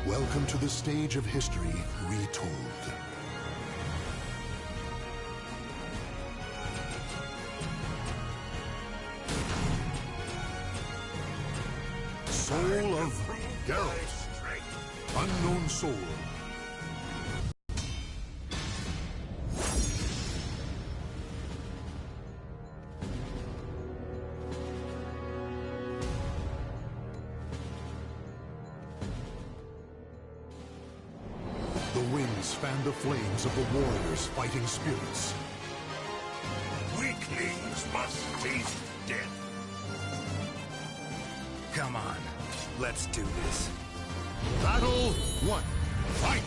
Welcome to the stage of history retold. Soul of Geralt. Unknown soul. The winds fan the flames of the warriors' fighting spirits. Weaklings must taste death. Come on, let's do this. Battle 1. Fight!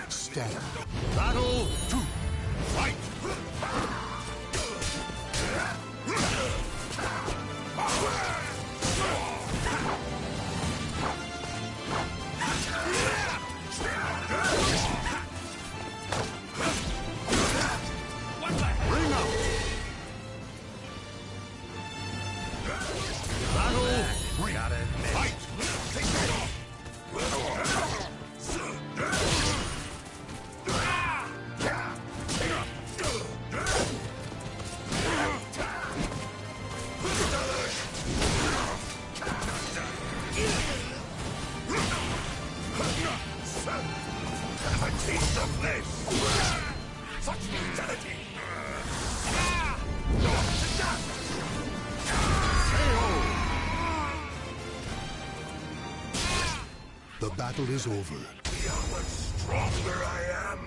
Stand. Battle 2. Fight! Bring out! Battle 3. Fight! Take that off! Have a taste of flesh! Such brutality! The battle is over. See how much stronger I am!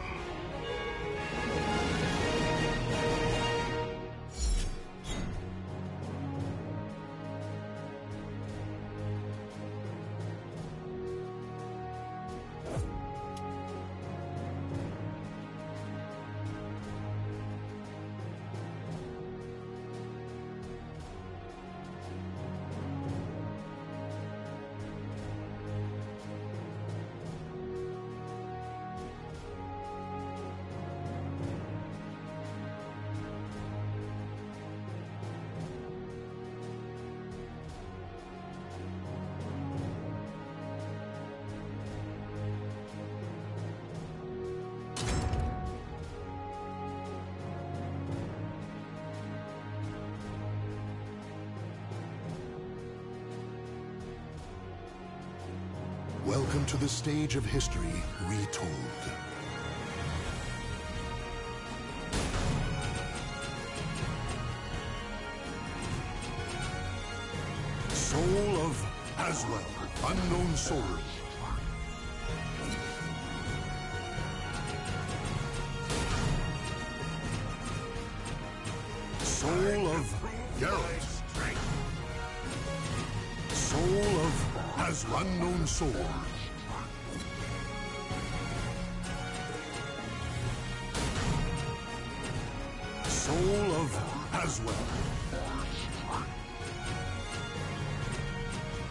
Welcome to the stage of history retold. Soul of Aswell, unknown soul. Soul of Geralt. Soul of Aswell, unknown soul. Soul of Aswell.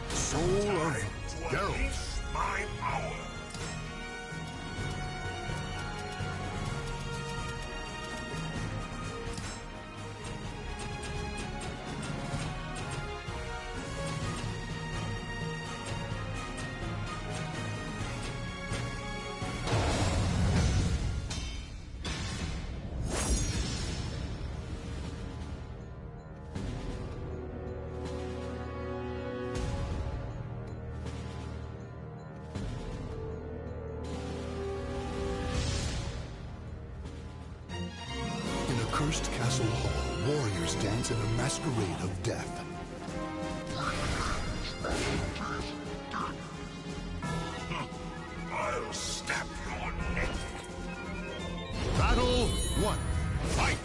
Soul of Geralt. My power! Cursed Castle Hall, warriors dance in a masquerade of death. I'll snap your neck! Battle 1. Fight!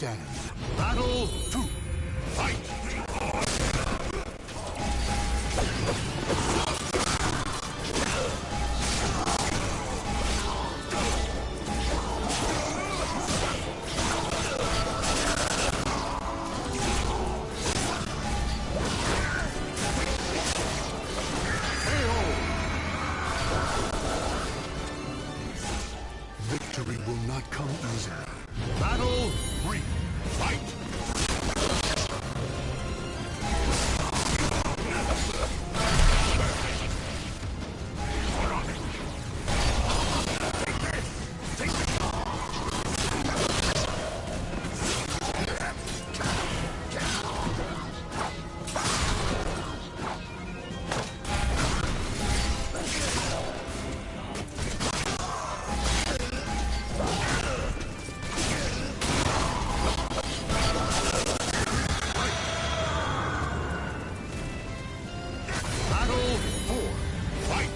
stand. Battle 2. Fight! Victory will not come easily. Battle 3. Fight! Battle 4. Fight!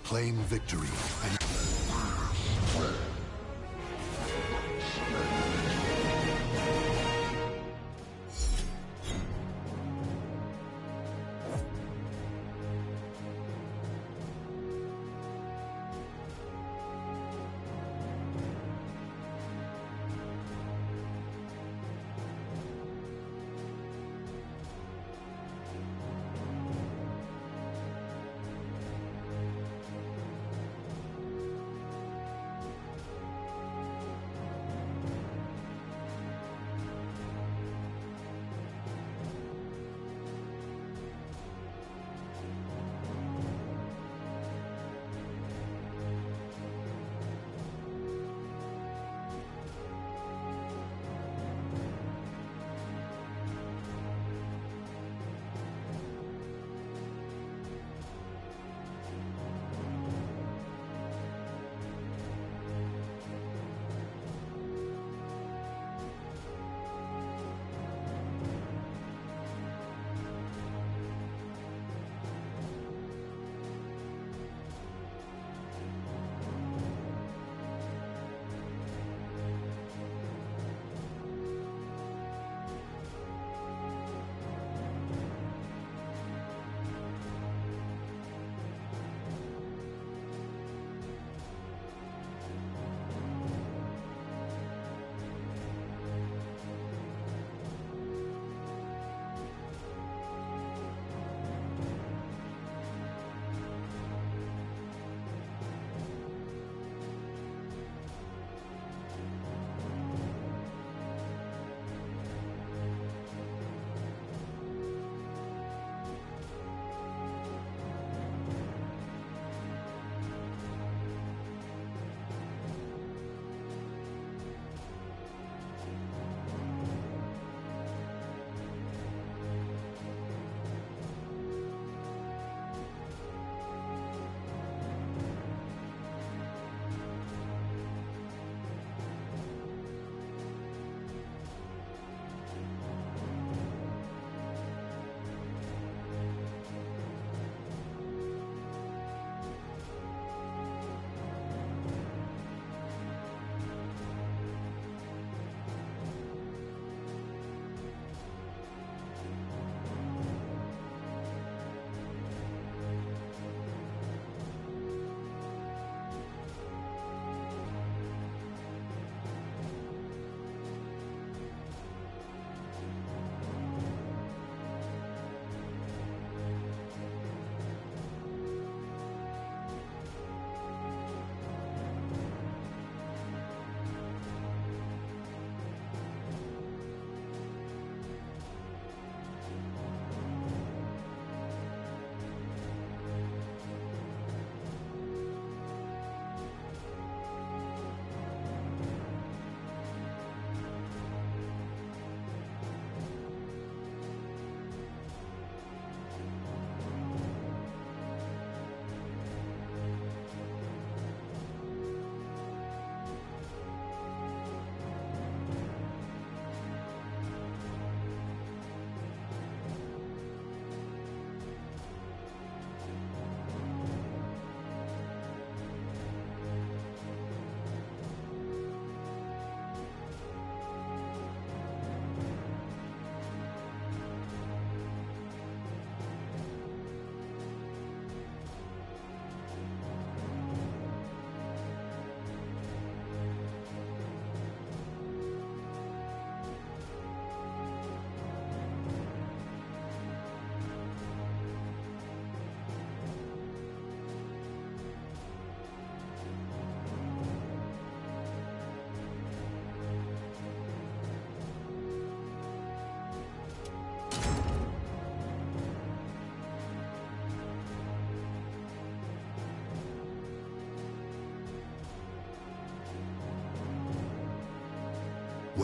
Claim victory and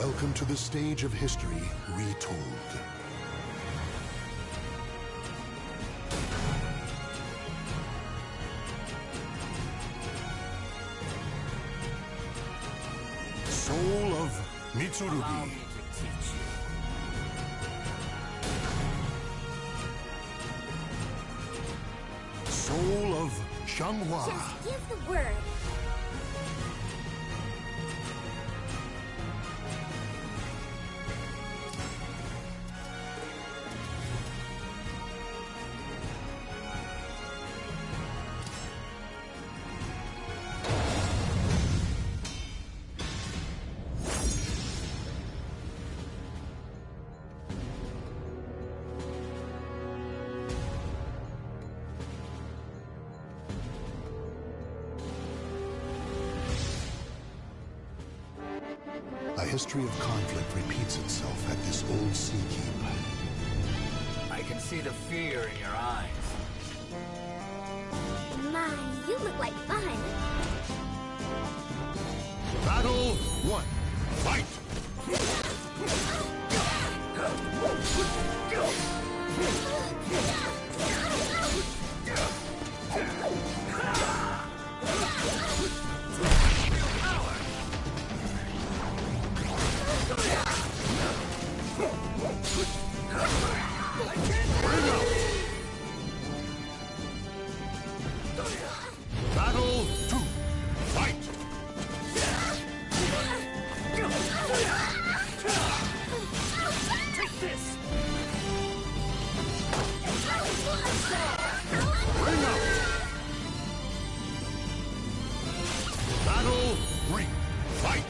Welcome to the stage of history retold. Soul of Mitsurugi. Soul of Xianghua. Just give the word. A history of conflict repeats itself at this old sea keep. I can see the fear in your eyes. My, you look like fun. Battle 1. Fight! Battle 2. Fight! Take this! Bring up! Battle 3. Fight!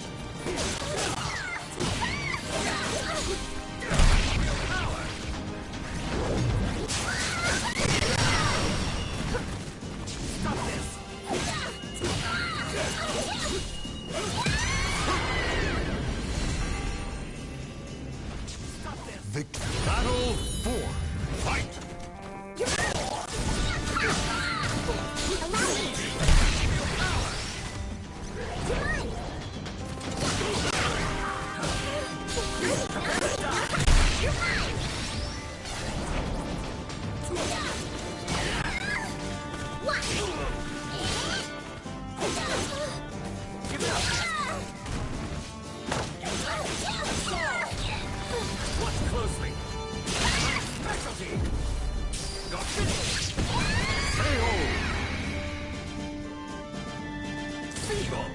Battle 4. Fight! Watch closely. Specialty! You're finished! KO! Feeble!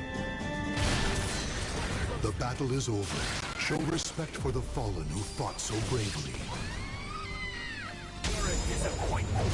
The battle is over. Show respect for the fallen who fought so bravely. You're a disappointment.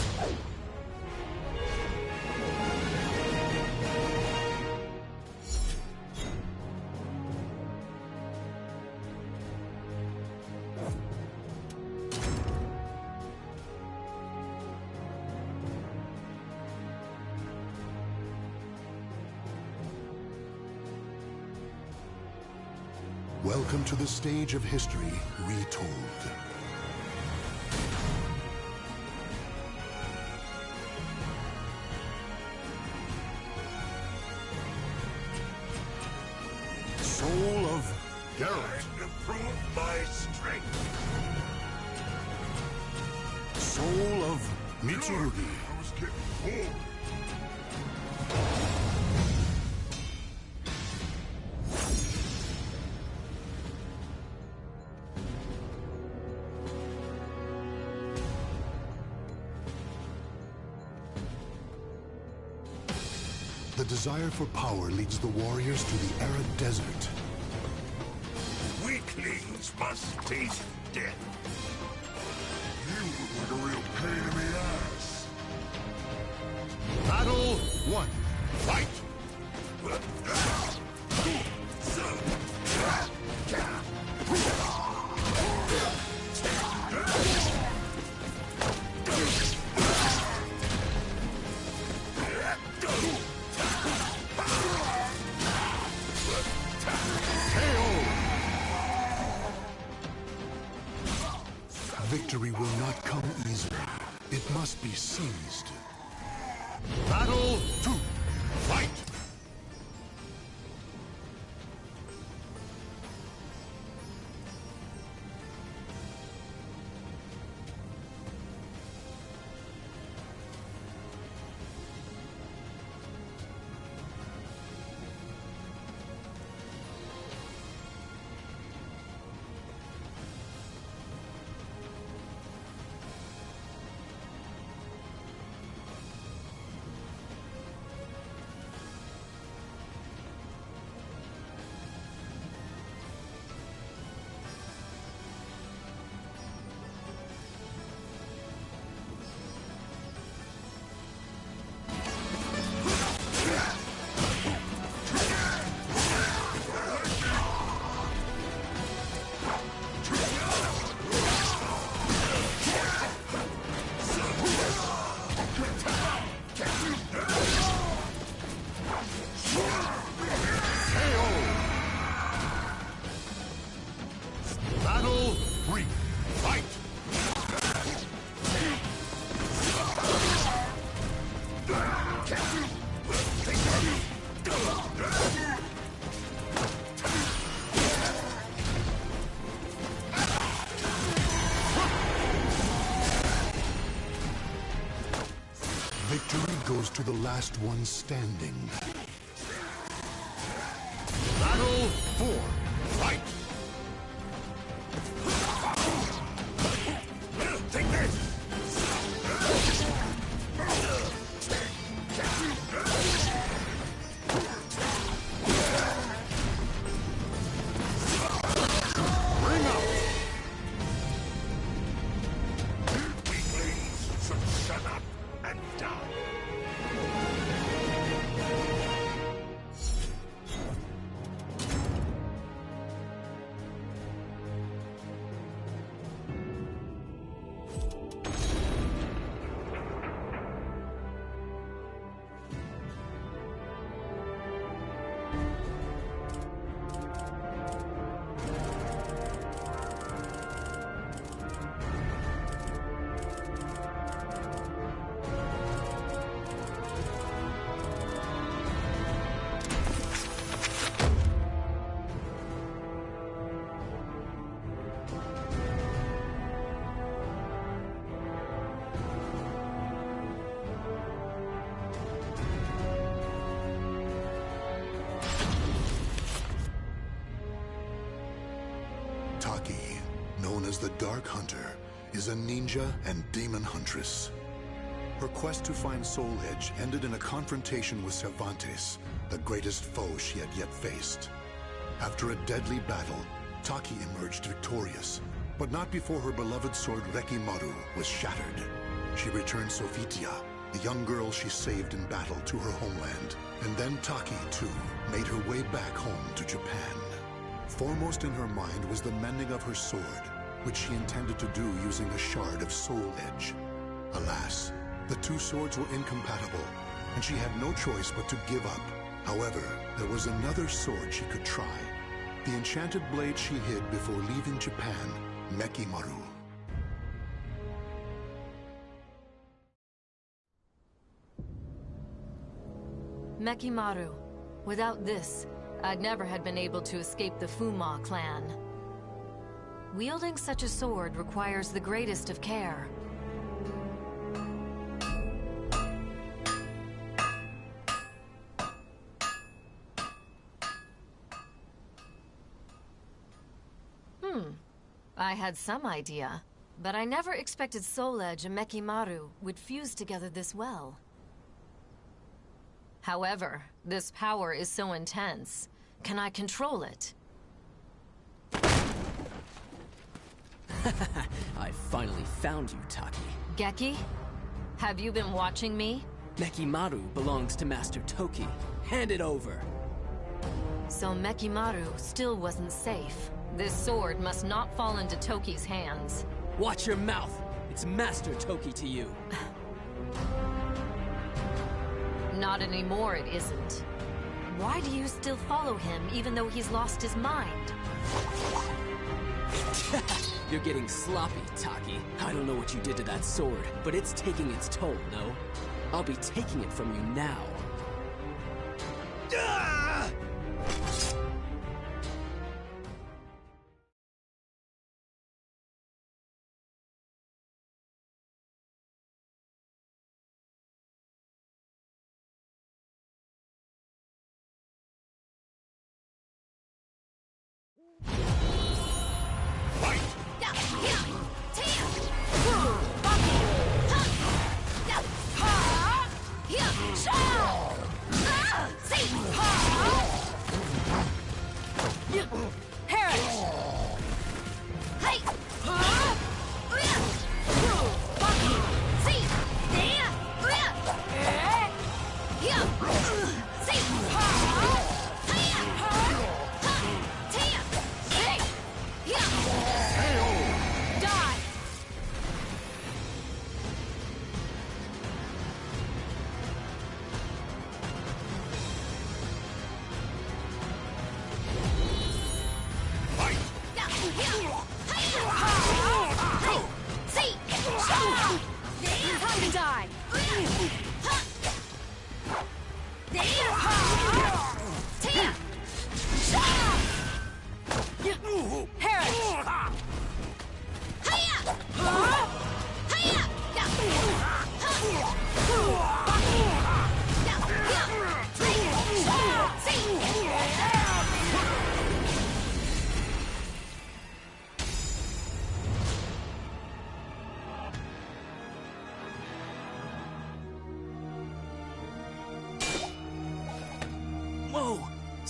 Welcome to the stage of history retold. Soul of Geralt. And improve my strength. Soul of Mitsurugi. I was getting bored. The desire for power leads the warriors to the arid desert. Weaklings must taste death. You look like a real pain in the ass. Battle 1. Fight! Victory will not come easily. It must be seized. Battle 2. Fight! goes to the last one standing. Battle 4. Fight! Take this! Bring up! Weaklings should shut up and die. Taki, known as the Dark Hunter, is a ninja and demon huntress. Her quest to find Soul Edge ended in a confrontation with Cervantes, the greatest foe she had yet faced. After a deadly battle, Taki emerged victorious, but not before her beloved sword Rekimaru was shattered. She returned Sofitia, the young girl she saved in battle, to her homeland, and then Taki, too, made her way back home to Japan. Foremost in her mind was the mending of her sword, which she intended to do using a shard of Soul Edge. Alas, the two swords were incompatible, and she had no choice but to give up. However, there was another sword she could try. The enchanted blade she hid before leaving Japan, Mekimaru. Mekimaru. Without this, I'd never had been able to escape the Fuma clan. Wielding such a sword requires the greatest of care. I had some idea, but I never expected Soul Edge and Mekimaru would fuse together this well. However, this power is so intense. Can I control it? I finally found you, Taki. Geki? Have you been watching me? Mekimaru belongs to Master Toki. Hand it over. So Mekimaru still wasn't safe. This sword must not fall into Toki's hands. Watch your mouth! It's Master Toki to you. Not anymore, it isn't. Why do you still follow him, even though he's lost his mind? You're getting sloppy, Taki. I don't know what you did to that sword, but it's taking its toll, no? I'll be taking it from you now.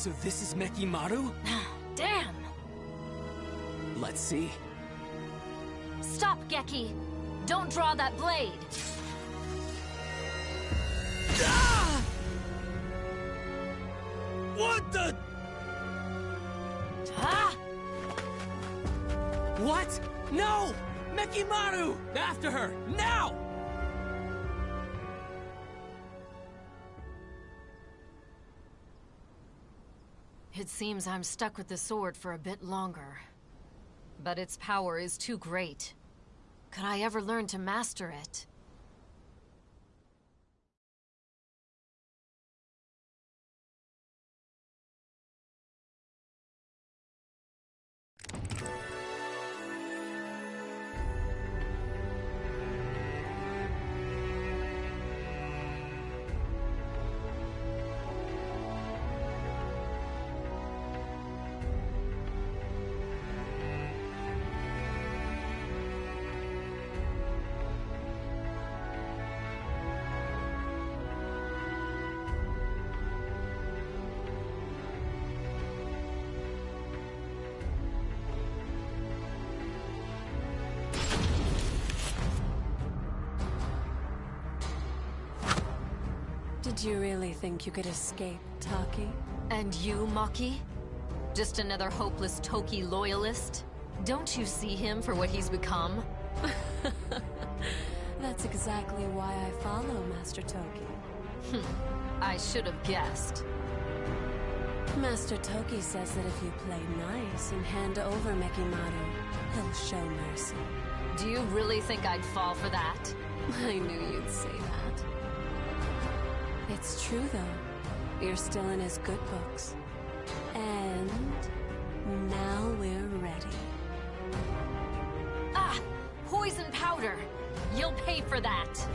So this is Mekimaru? Damn! Let's see. Stop, Geki! Don't draw that blade! Ah! What the? Ah! What? No! Mekimaru! After her! Now! It seems I'm stuck with the sword for a bit longer. But its power is too great. Could I ever learn to master it? Did you really think you could escape, Taki? And you, Maki? Just another hopeless Toki loyalist? Don't you see him for what he's become? That's exactly why I follow Master Toki. I should have guessed. Master Toki says that if you play nice and hand over Mekimaru, he'll show mercy. Do you really think I'd fall for that? I knew you'd say that. It's true, though. You're still in his good books. And now we're ready. Ah! Poison powder! You'll pay for that!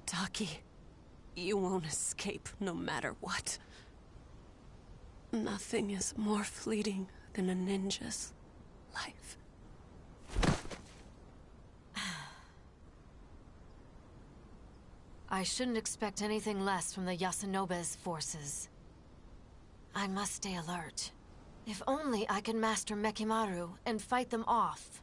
Taki, you won't escape no matter what. Nothing is more fleeting than a ninja's life. I shouldn't expect anything less from the Yasunobe's forces. I must stay alert. If only I could master Mekimaru and fight them off.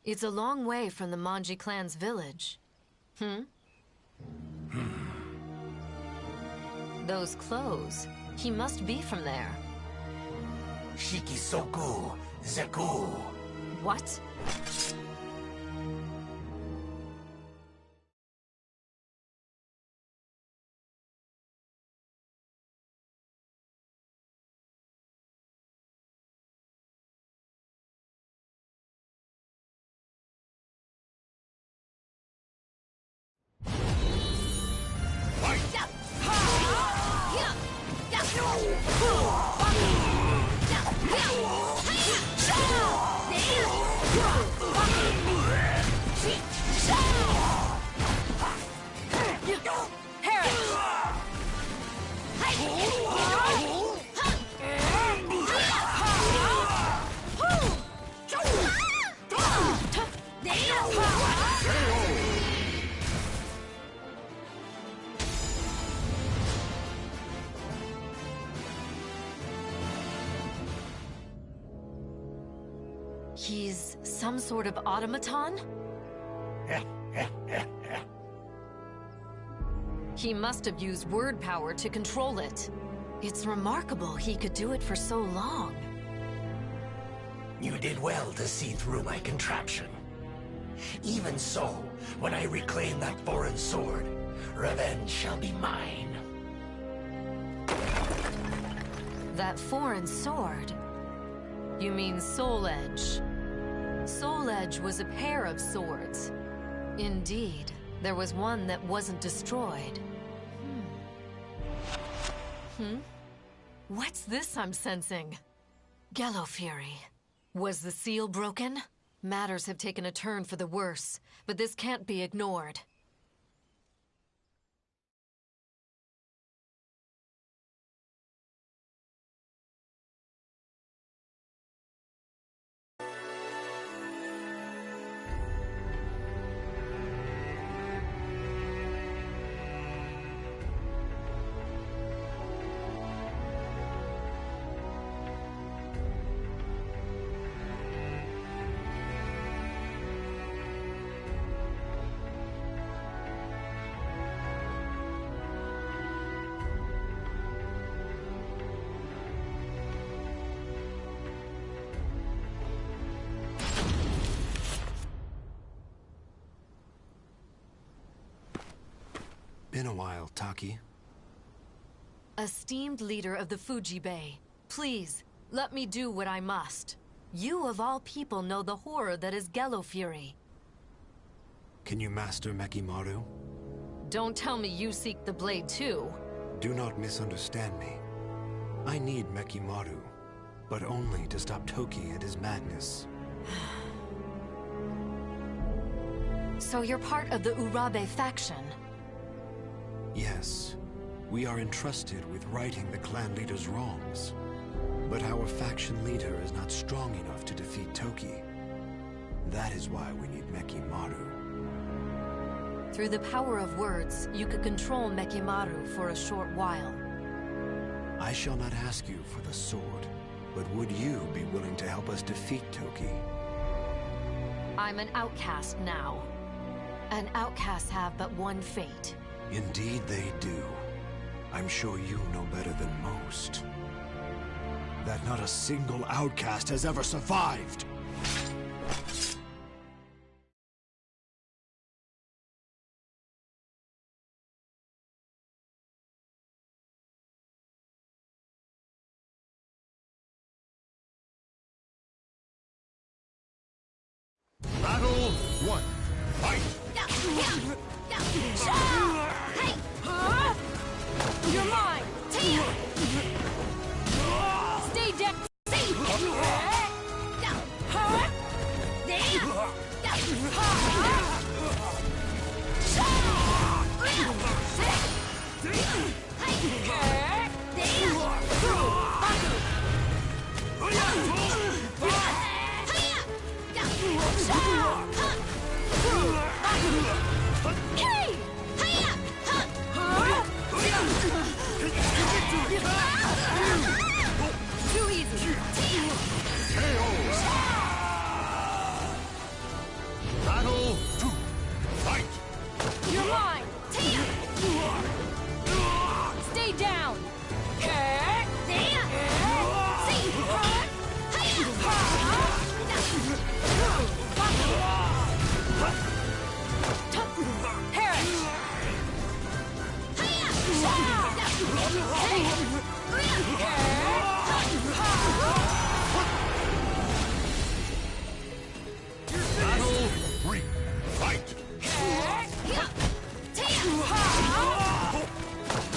It's a long way from the Manji clan's village. Those clothes. He must be from there. Shikisoku Zeku. What? He's some sort of automaton? He must have used word power to control it. It's remarkable he could do it for so long. You did well to see through my contraption. Even so, when I reclaim that foreign sword, revenge shall be mine. That foreign sword? You mean Soul Edge. Soul Edge was a pair of swords. Indeed, there was one that wasn't destroyed. What's this I'm sensing? Gallo Fury. Was the seal broken? Matters have taken a turn for the worse, but this can't be ignored. Been a while, Taki. Esteemed leader of the Fuji Bay, please, let me do what I must. You of all people know the horror that is Gallo Fury. Can you master Mekimaru? Don't tell me you seek the blade too. Do not misunderstand me. I need Mekimaru, but only to stop Toki and his madness. So you're part of the Urabe faction? Yes. We are entrusted with righting the clan leader's wrongs. But our faction leader is not strong enough to defeat Toki. That is why we need Mekimaru. Through the power of words, you could control Mekimaru for a short while. I shall not ask you for the sword, but would you be willing to help us defeat Toki? I'm an outcast now. And outcasts have but one fate. Indeed they do. I'm sure you know better than most. That not a single outcast has ever survived! Battle 1. Fight! You're mine! Stay down! Too easy. Battle 2. Fight! You're mine. Stay down. Battle 3. Fight!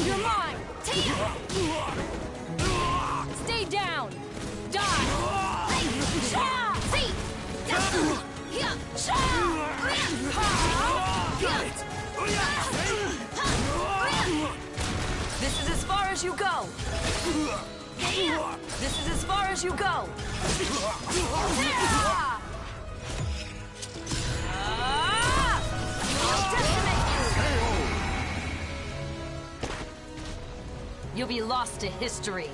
You're mine. Stay down. This is as far as you go. This is as far as you go. I'll decimate you. You'll be lost to history.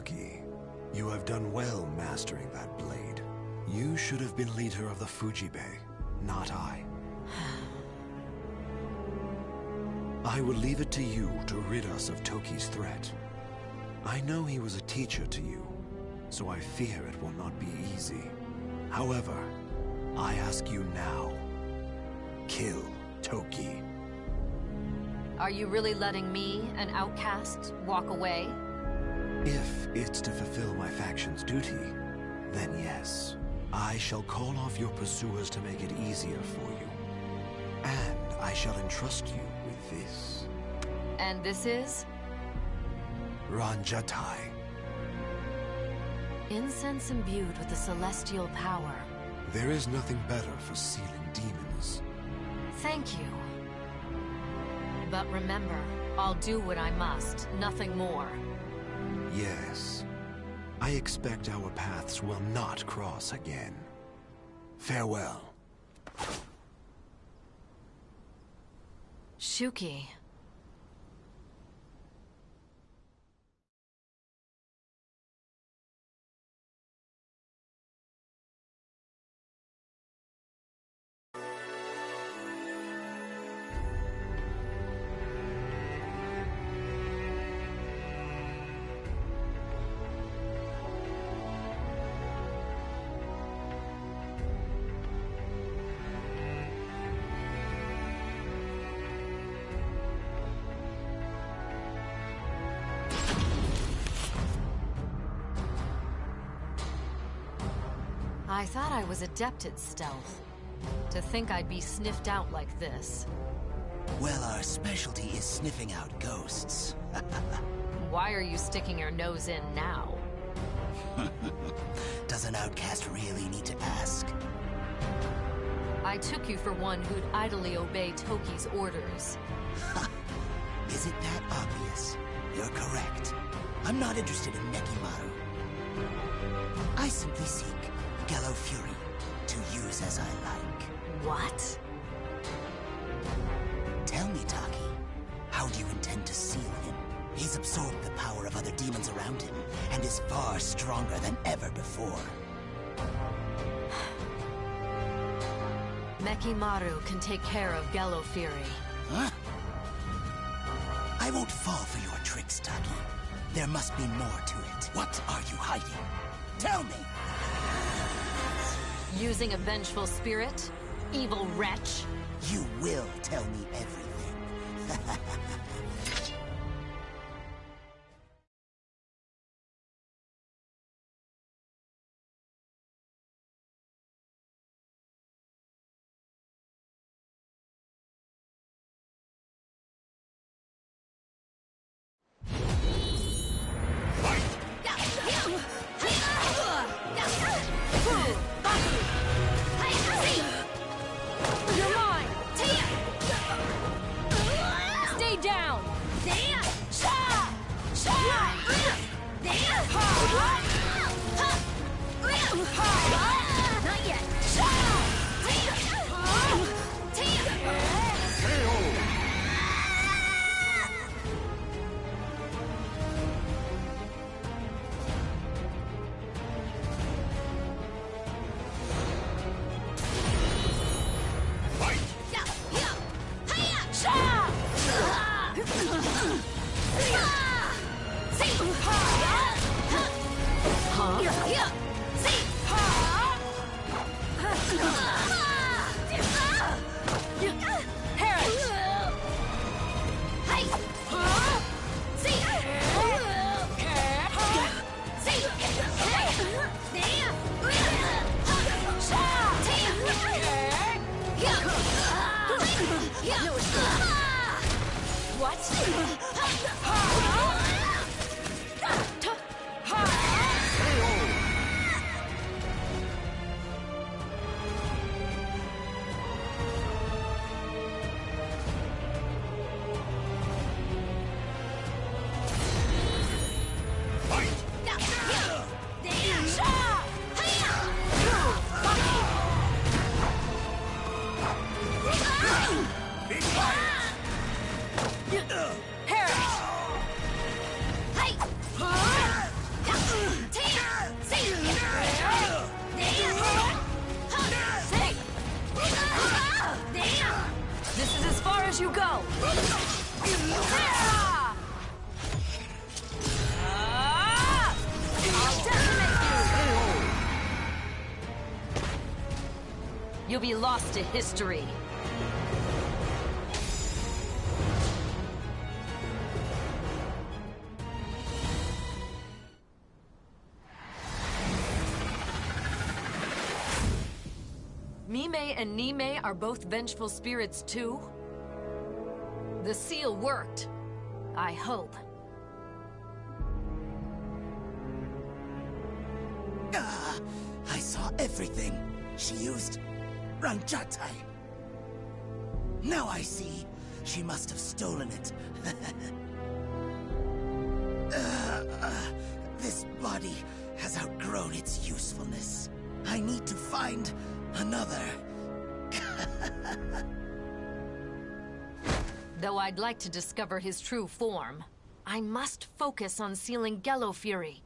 Taki, you have done well mastering that blade. You should have been leader of the Fujibe, not I. I will leave it to you to rid us of Toki's threat. I know he was a teacher to you, so I fear it will not be easy. However, I ask you now, kill Toki. Are you really letting me, an outcast, walk away? If it's to fulfill my faction's duty, then yes. I shall call off your pursuers to make it easier for you. And I shall entrust you with this. And this is? Ranjatai. Incense imbued with the celestial power. There is nothing better for sealing demons. Thank you. But remember, I'll do what I must, nothing more. Yes. I expect our paths will not cross again. Farewell. Shuki. I thought I was adept at stealth. To think I'd be sniffed out like this. Well, our specialty is sniffing out ghosts. Why are you sticking your nose in now? Does an outcast really need to ask? I took you for one who'd idly obey Toki's orders. Is it that obvious? You're correct. I'm not interested in Nekimaru. I simply seek Gallo Fury to use as I like. What? Tell me, Taki, how do you intend to seal him? He's absorbed the power of other demons around him, and is far stronger than ever before. Nekimaru can take care of Gallo Fury. Huh? I won't fall for your tricks, Taki. There must be more to it. What are you hiding? Tell me! Using a vengeful spirit? Evil wretch? You will tell me everything. You're mine! Stay down! Not yet. as you go! I'll decimate you! You'll be lost to history. Mime and Nime are both vengeful spirits too? The seal worked. I hope. I saw everything. She used Ranjatai. Now I see. She must have stolen it. This body has outgrown its usefulness. I need to find another. Though I'd like to discover his true form, I must focus on sealing Gello Fury.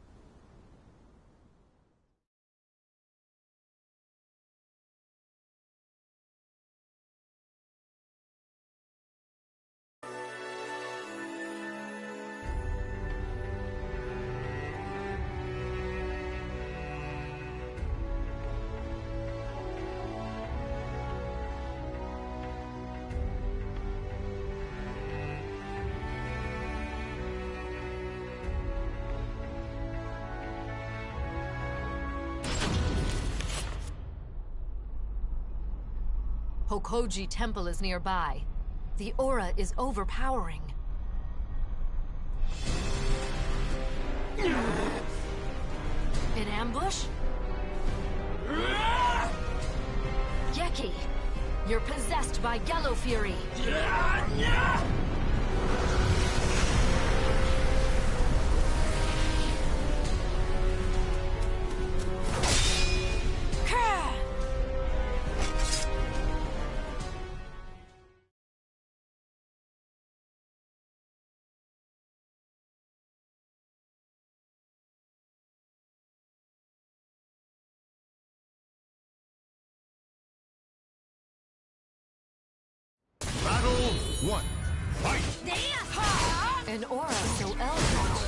Hokoji Temple is nearby. The aura is overpowering. In ambush? Geki, you're possessed by Gello Fury. Battle 1. Fight! An aura so eldritch.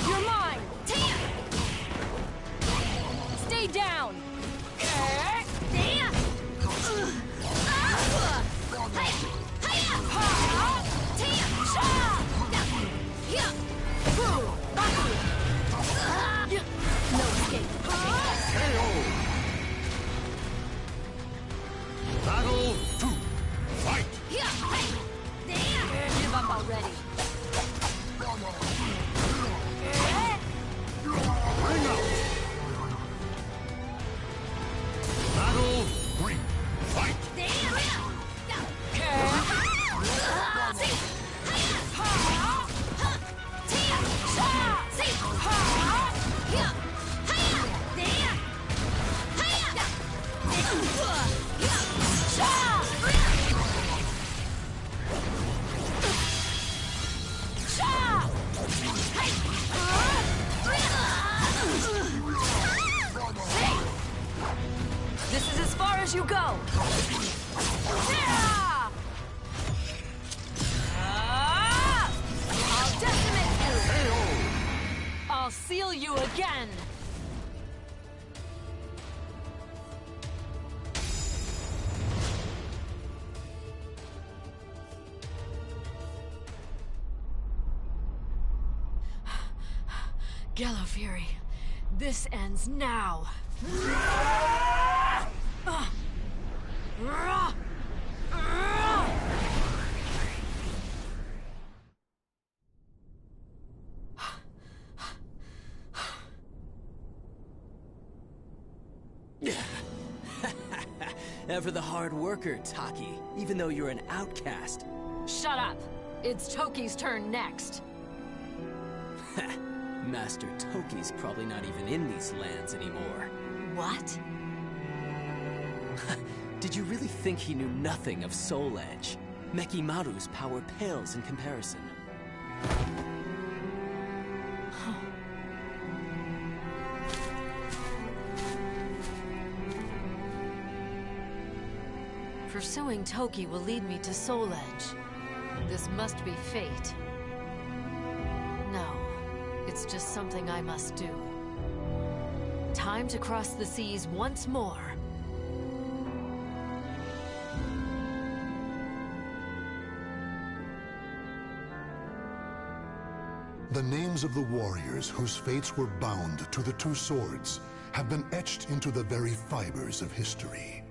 You're mine! Stay down! No escape. Battle 2. Fight! Give up already. Hang out! Battle 3. Fight! This is as far as you go. I'll decimate you. I'll seal you again. Gello Fury, this ends now. Ever the hard worker, Taki, even though you're an outcast. Shut up. It's Toki's turn next. Master Toki's probably not even in these lands anymore. What? Did you really think he knew nothing of Soul Edge? Mekimaru's power pales in comparison. Pursuing Toki will lead me to Soul Edge. This must be fate. No, it's just something I must do. Time to cross the seas once more. The names of the warriors whose fates were bound to the two swords have been etched into the very fibers of history.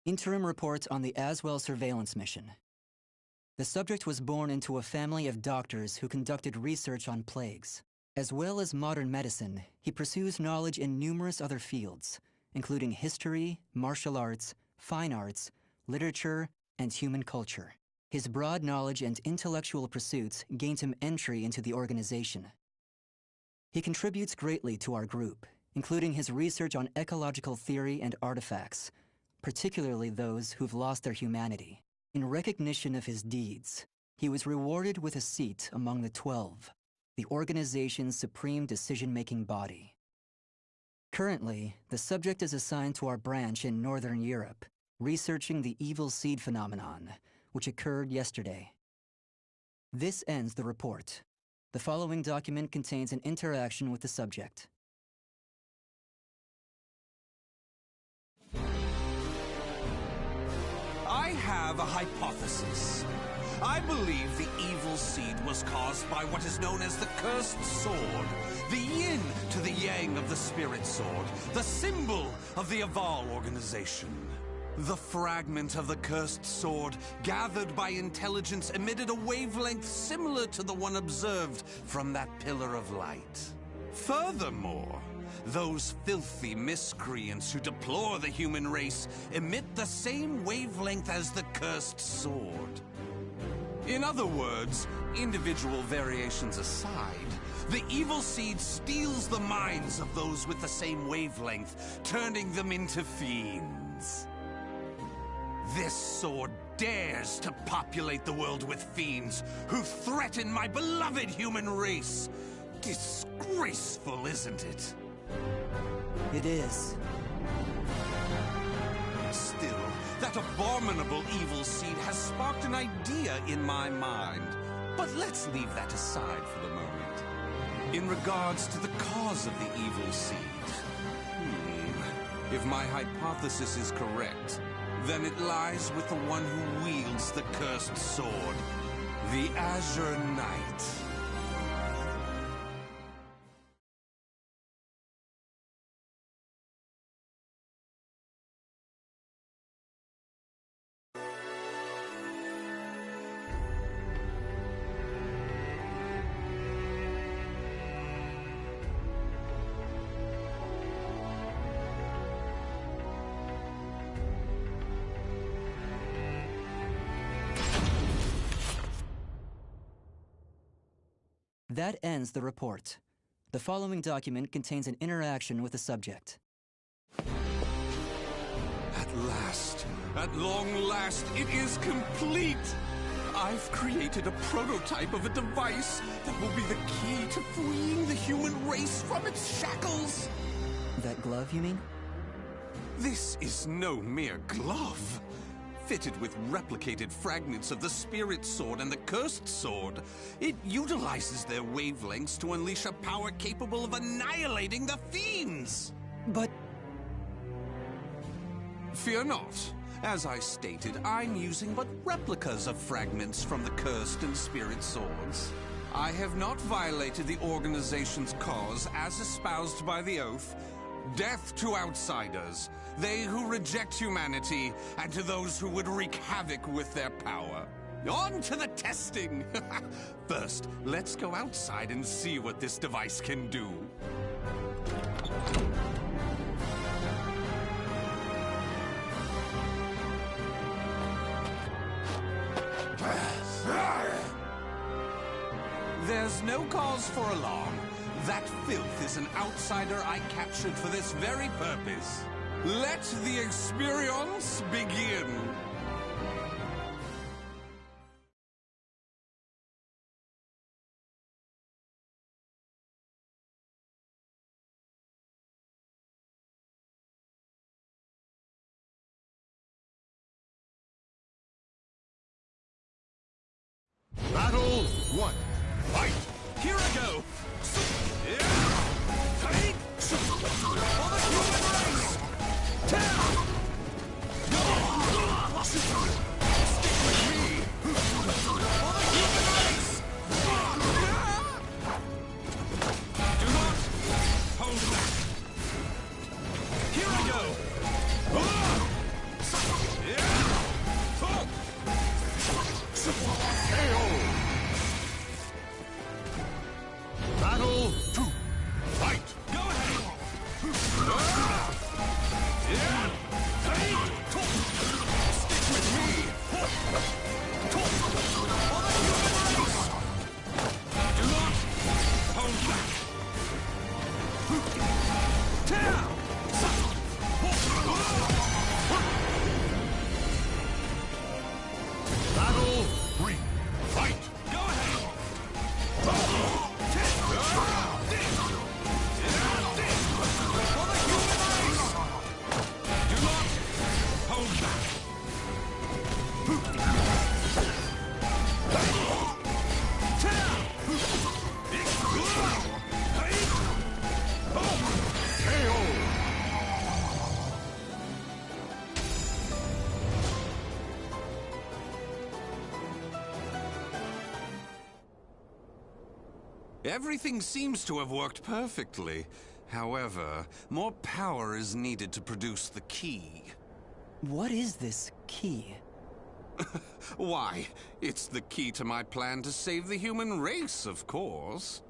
Interim report on the Aswell surveillance mission. The subject was born into a family of doctors who conducted research on plagues. As well as modern medicine, he pursues knowledge in numerous other fields, including history, martial arts, fine arts, literature, and human culture. His broad knowledge and intellectual pursuits gained him entry into the organization. He contributes greatly to our group, including his research on ecological theory and artifacts, particularly those who've lost their humanity. In recognition of his deeds, he was rewarded with a seat among the 12, the organization's supreme decision-making body. Currently, the subject is assigned to our branch in Northern Europe, researching the evil seed phenomenon, which occurred yesterday. This ends the report. The following document contains an interaction with the subject. I have a hypothesis. I believe the evil seed was caused by what is known as the Cursed Sword, the yin to the yang of the Spirit Sword, the symbol of the Aval organization. The fragment of the Cursed Sword, gathered by intelligence, emitted a wavelength similar to the one observed from that pillar of light. Furthermore, those filthy miscreants who deplore the human race emit the same wavelength as the Cursed Sword. In other words, individual variations aside, the evil seed steals the minds of those with the same wavelength, turning them into fiends. This sword dares to populate the world with fiends who threaten my beloved human race. Disgraceful, isn't it? It is. Still, that abominable evil seed has sparked an idea in my mind. But let's leave that aside for the moment. In regards to the cause of the evil seed, if my hypothesis is correct, then it lies with the one who wields the Cursed Sword, the Azure Knight. That ends the report. The following document contains an interaction with the subject. At long last, it is complete! I've created a prototype of a device that will be the key to freeing the human race from its shackles! That glove, you mean? This is no mere glove. Fitted with replicated fragments of the Spirit Sword and the Cursed Sword, it utilizes their wavelengths to unleash a power capable of annihilating the fiends! But... Fear not. As I stated, I'm using but replicas of fragments from the Cursed and Spirit Swords. I have not violated the organization's cause as espoused by the oath. Death to outsiders, they who reject humanity, and to those who would wreak havoc with their power. On to the testing! First, let's go outside and see what this device can do. There's no cause for alarm. That filth is an outsider I captured for this very purpose. Let the experience begin. Battle 1. Fight! Here I go! For the human race! Stick with me! For the human race! Do not hold back! Here I go! Battle 2. Fight! Go ahead! Stick with me! For the human race! Do not hold back! Battle 3. Fight! Go ahead! For the human race! Do not hold back! Everything seems to have worked perfectly. However, more power is needed to produce the key. What is this key? Why, it's the key to my plan to save the human race, of course.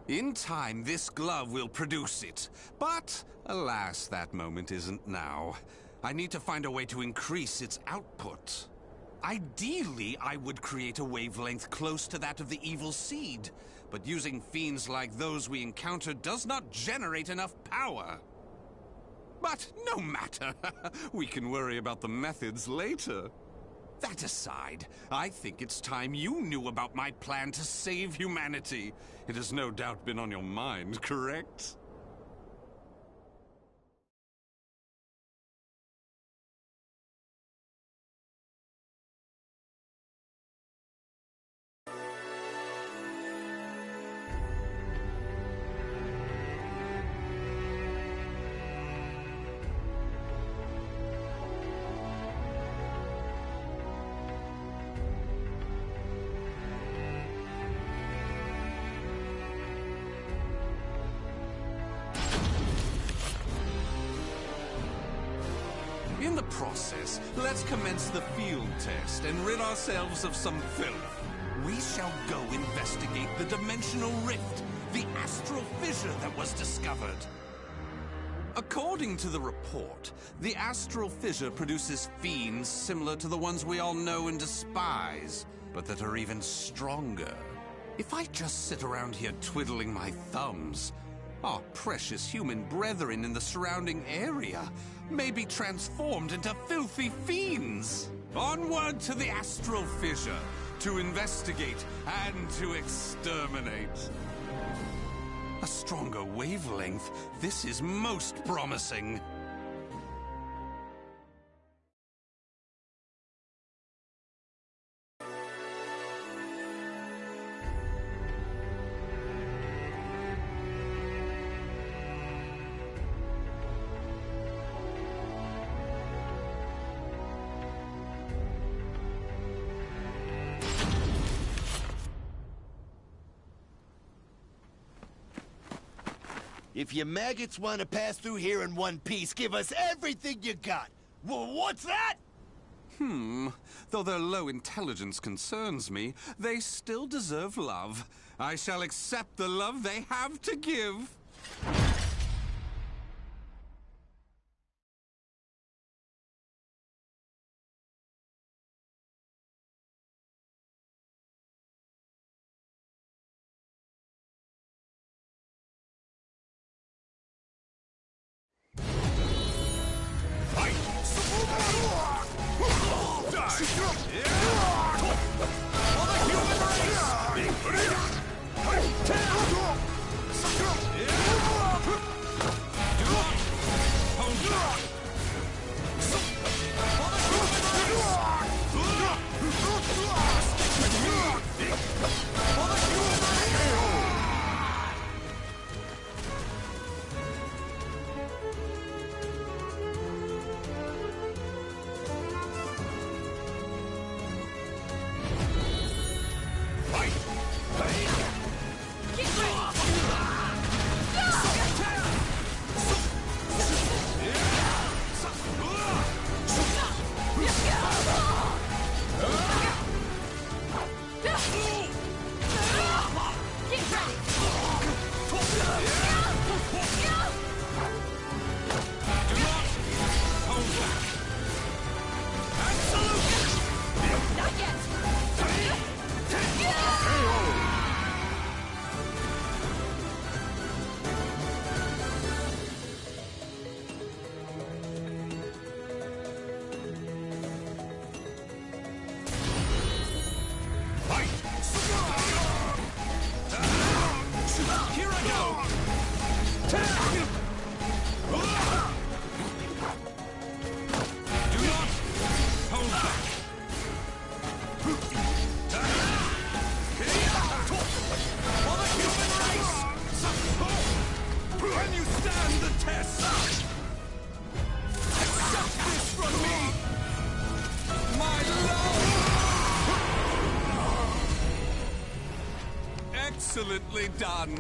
In time, this glove will produce it. But, alas, that moment isn't now. I need to find a way to increase its output. Ideally, I would create a wavelength close to that of the evil seed. But using fiends like those we encountered does not generate enough power. But no matter. We can worry about the methods later. That aside, I think it's time you knew about my plan to save humanity. It has no doubt been on your mind, correct? In the process, let's commence the field test and rid ourselves of some filth. We shall go investigate the dimensional rift, the astral fissure that was discovered. According to the report, the astral fissure produces fiends similar to the ones we all know and despise, but that are even stronger. If I just sit around here twiddling my thumbs, our precious human brethren in the surrounding area may be transformed into filthy fiends. Onward to the astral fissure, to investigate and to exterminate. A stronger wavelength. This is most promising. If you maggots want to pass through here in one piece, give us everything you got. What's that? Though their low intelligence concerns me, they still deserve love. I shall accept the love they have to give. Excellently done.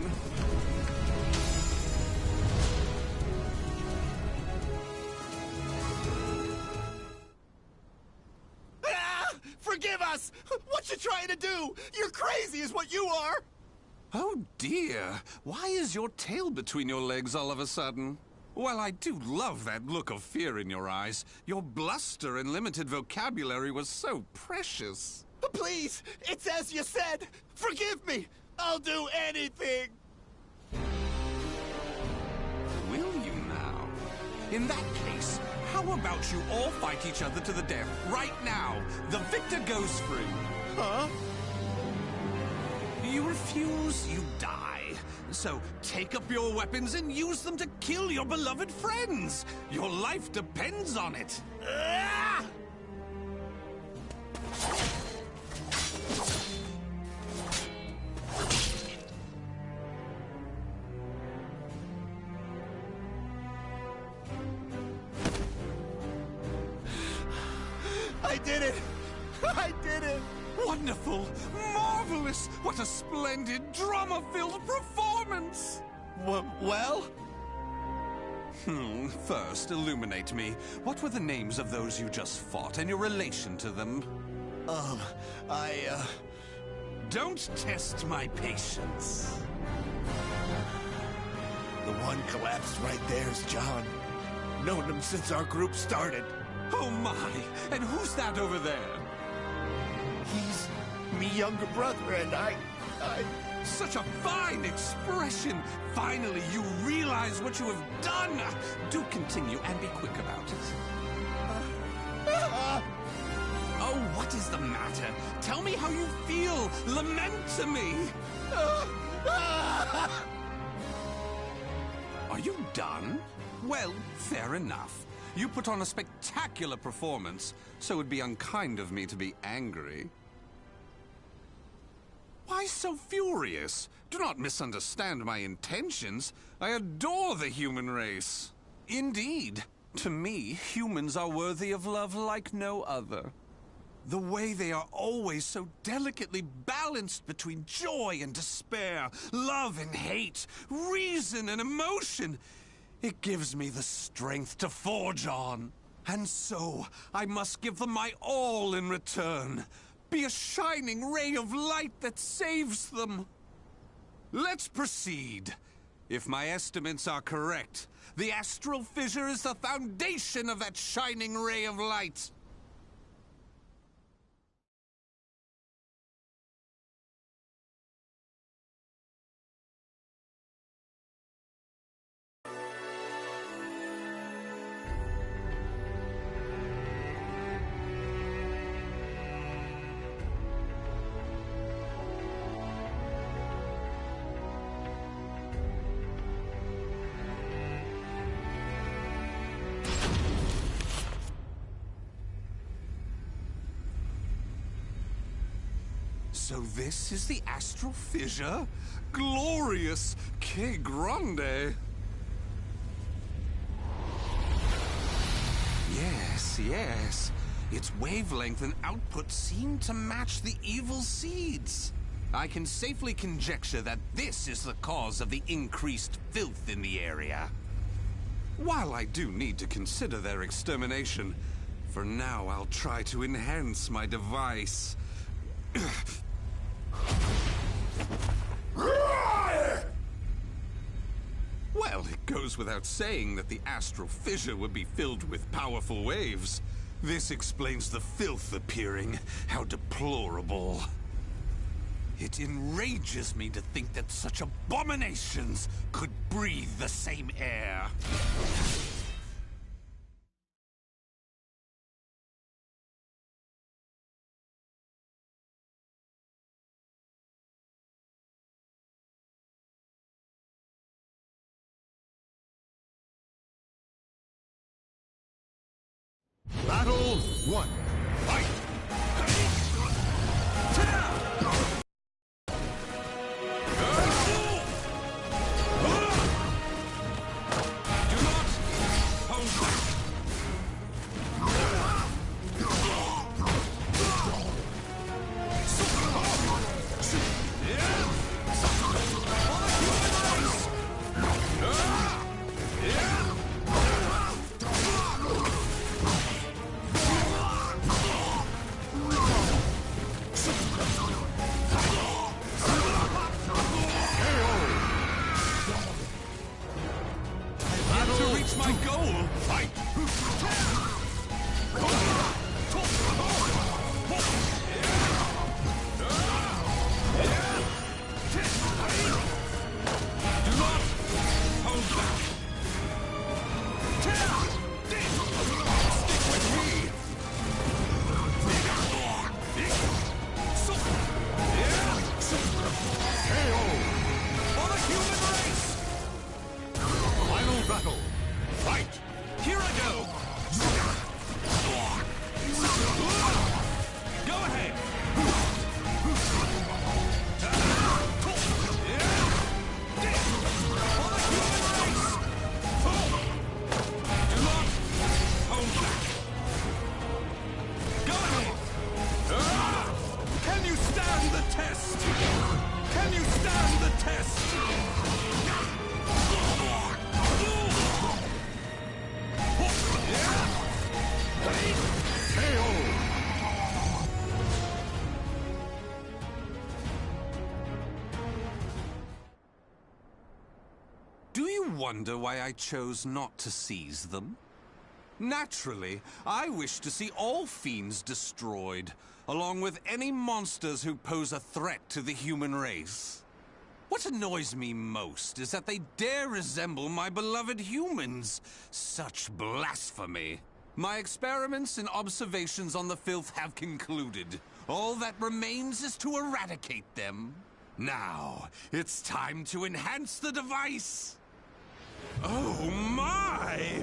Forgive us! What you trying to do? You're crazy is what you are! Oh dear, why is your tail between your legs all of a sudden? Well, I do love that look of fear in your eyes. Your bluster and limited vocabulary was so precious. Please, it's as you said. Forgive me. I'll do anything. Will you now? In that case, how about you all fight each other to the death right now? The victor goes free. Huh? You refuse, you die. So take up your weapons and use them to kill your beloved friends. Your life depends on it. Ah! I did it! I did it! Wonderful! Marvelous! What a splendid, drama-filled performance! Well? First, illuminate me. What were the names of those you just fought and your relation to them? Don't test my patience. The one collapsed right there's John. Known him since our group started. Oh my! And who's that over there? He's me younger brother, and I... Such a fine expression! Finally, you realize what you have done! Do continue and be quick about it. Oh, what is the matter? Tell me how you feel! Lament to me! Are you done? Well, fair enough. You put on a spectacular performance, so it would be unkind of me to be angry. Why so furious? Do not misunderstand my intentions. I adore the human race. Indeed, to me, humans are worthy of love like no other. The way they are always so delicately balanced between joy and despair, love and hate, reason and emotion. It gives me the strength to forge on. And so, I must give them my all in return. Be a shining ray of light that saves them. Let's proceed. If my estimates are correct, the astral fissure is the foundation of that shining ray of light. So this is the astral fissure? Glorious! Que grande! Yes. Its wavelength and output seem to match the evil seeds. I can safely conjecture that this is the cause of the increased filth in the area. While I do need to consider their extermination, for now I'll try to enhance my device. Well, it goes without saying that the astral fissure would be filled with powerful waves. This explains the filth appearing. How deplorable. It enrages me to think that such abominations could breathe the same air. Battle 1. Fight! Wonder why I chose not to seize them? Naturally, I wish to see all fiends destroyed, along with any monsters who pose a threat to the human race. What annoys me most is that they dare resemble my beloved humans. Such blasphemy. My experiments and observations on the filth have concluded. All that remains is to eradicate them. Now, it's time to enhance the device. Oh my!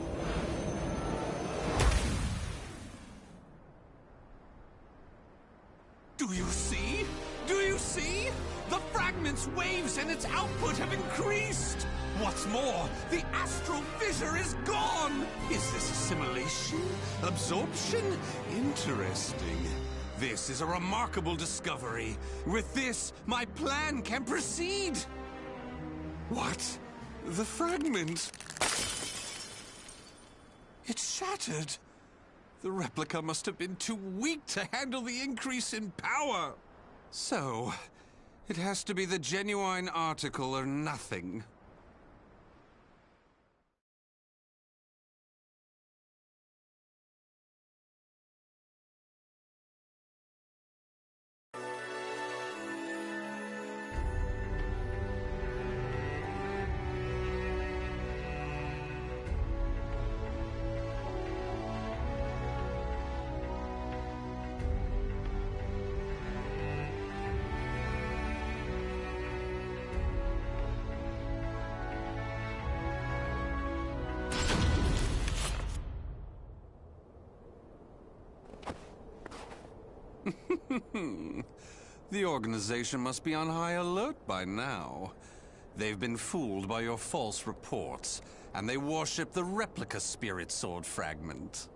Do you see? Do you see? The fragment's waves and its output have increased! What's more, the astral fissure is gone! Is this assimilation? Absorption? Interesting. This is a remarkable discovery. With this, my plan can proceed. What? The fragment? It's shattered. The replica must have been too weak to handle the increase in power. So, it has to be the genuine article or nothing. The organization must be on high alert by now. They've been fooled by your false reports, and they worship the replica spirit sword fragment.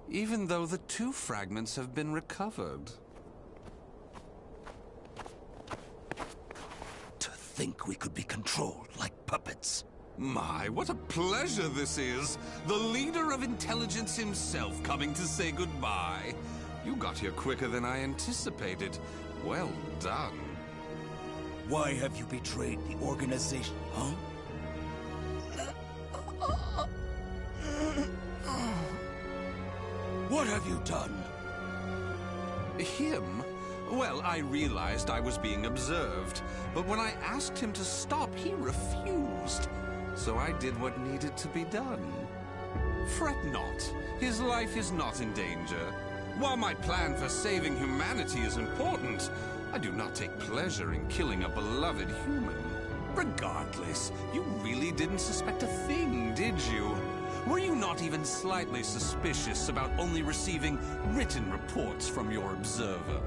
Even though the two fragments have been recovered. To think we could be controlled like puppets. My, what a pleasure this is! The leader of intelligence himself coming to say goodbye. You got here quicker than I anticipated. Well done. Why have you betrayed the organization, huh? What have you done? Him? Well, I realized I was being observed, but when I asked him to stop, he refused. So I did what needed to be done. Fret not. His life is not in danger. While my plan for saving humanity is important, I do not take pleasure in killing a beloved human. Regardless, you really didn't suspect a thing, did you? Were you not even slightly suspicious about only receiving written reports from your observer?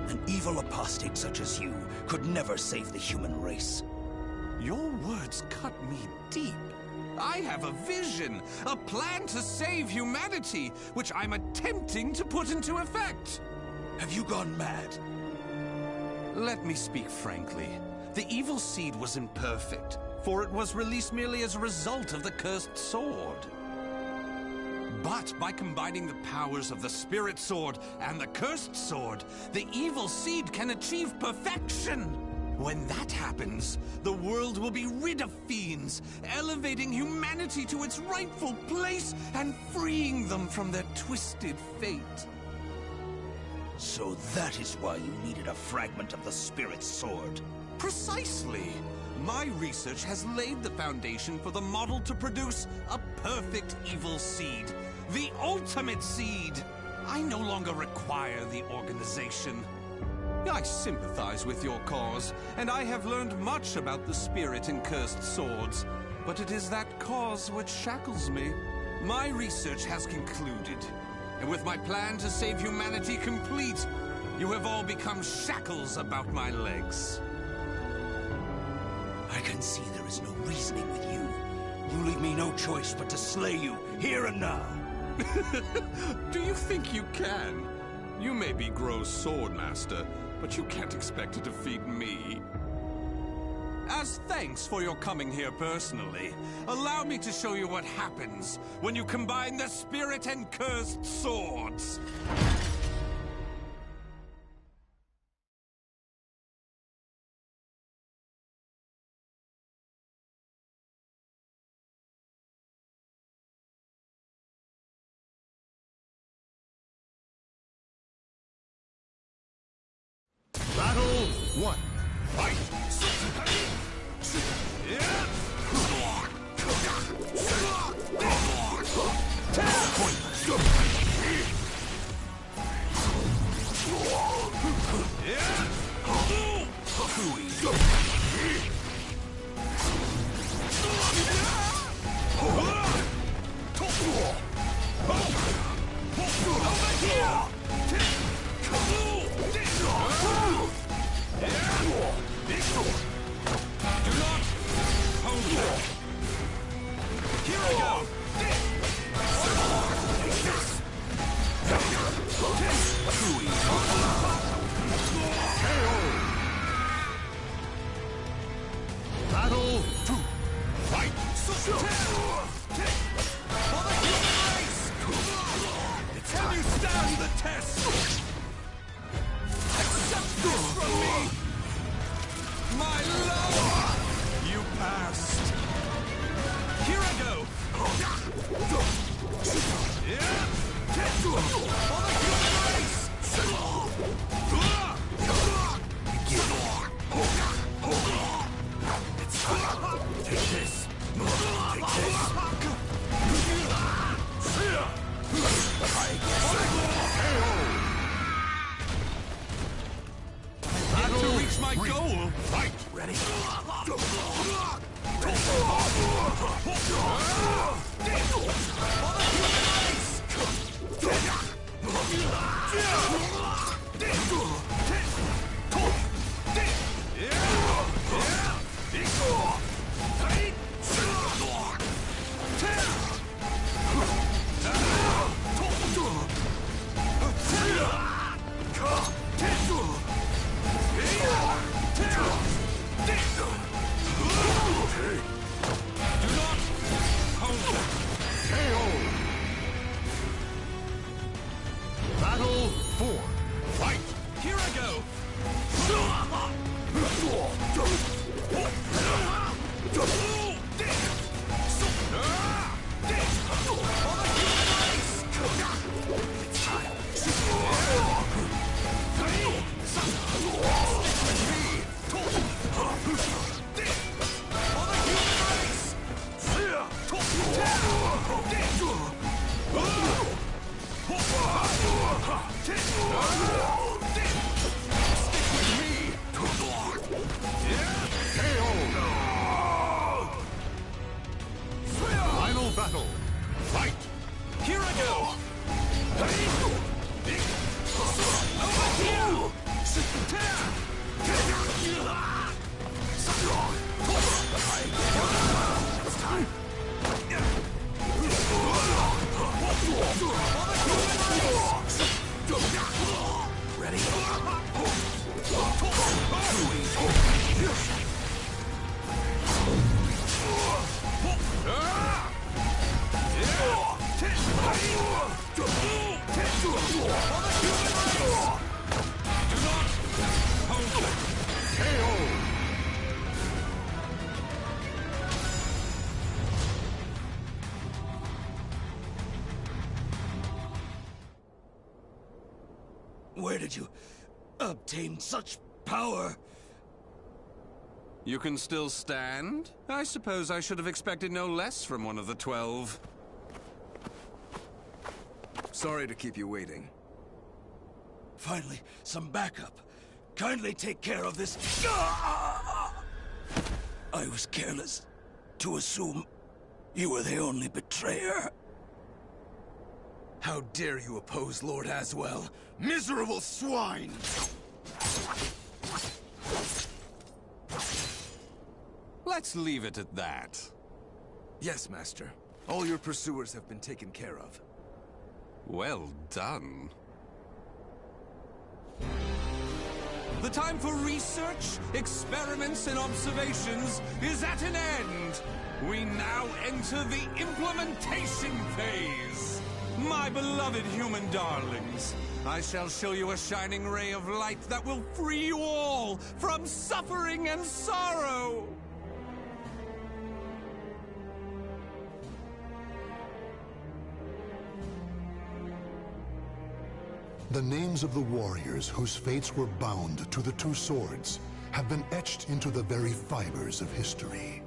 An evil apostate such as you could never save the human race. Your words cut me deep. I have a vision, a plan to save humanity, which I'm attempting to put into effect. Have you gone mad? Let me speak frankly. The evil seed was imperfect, for it was released merely as a result of the cursed sword. But by combining the powers of the spirit sword and the cursed sword, the evil seed can achieve perfection. When that happens, the world will be rid of fiends, elevating humanity to its rightful place and freeing them from their twisted fate. So that is why you needed a fragment of the spirit sword. Precisely. My research has laid the foundation for the model to produce a perfect evil seed. The ultimate seed. I no longer require the organization. I sympathize with your cause, and I have learned much about the spirit in cursed swords. But it is that cause which shackles me. My research has concluded, and with my plan to save humanity complete, you have all become shackles about my legs. I can see there is no reasoning with you. You leave me no choice but to slay you, here and now. Do you think you can? You may be Gro's swordmaster, but you can't expect to defeat me. As thanks for your coming here personally, allow me to show you what happens when you combine the spirit and cursed swords. Battle 1. Fight! Retry. my goal! Fight! Ready? Battle 4. Fight! Here I go! Final battle. Fight! Here I go! Where did you obtain such power? You can still stand? I suppose I should have expected no less from one of the 12. Sorry to keep you waiting. Finally, some backup. Kindly take care of this. I was careless to assume you were the only betrayer. How dare you oppose Lord Aswell? Miserable swine! Let's leave it at that. Yes, Master. All your pursuers have been taken care of. Well done. The time for research, experiments, and observations is at an end. We now enter the implementation phase. My beloved human darlings, I shall show you a shining ray of light that will free you all from suffering and sorrow. The names of the warriors whose fates were bound to the two swords have been etched into the very fibers of history.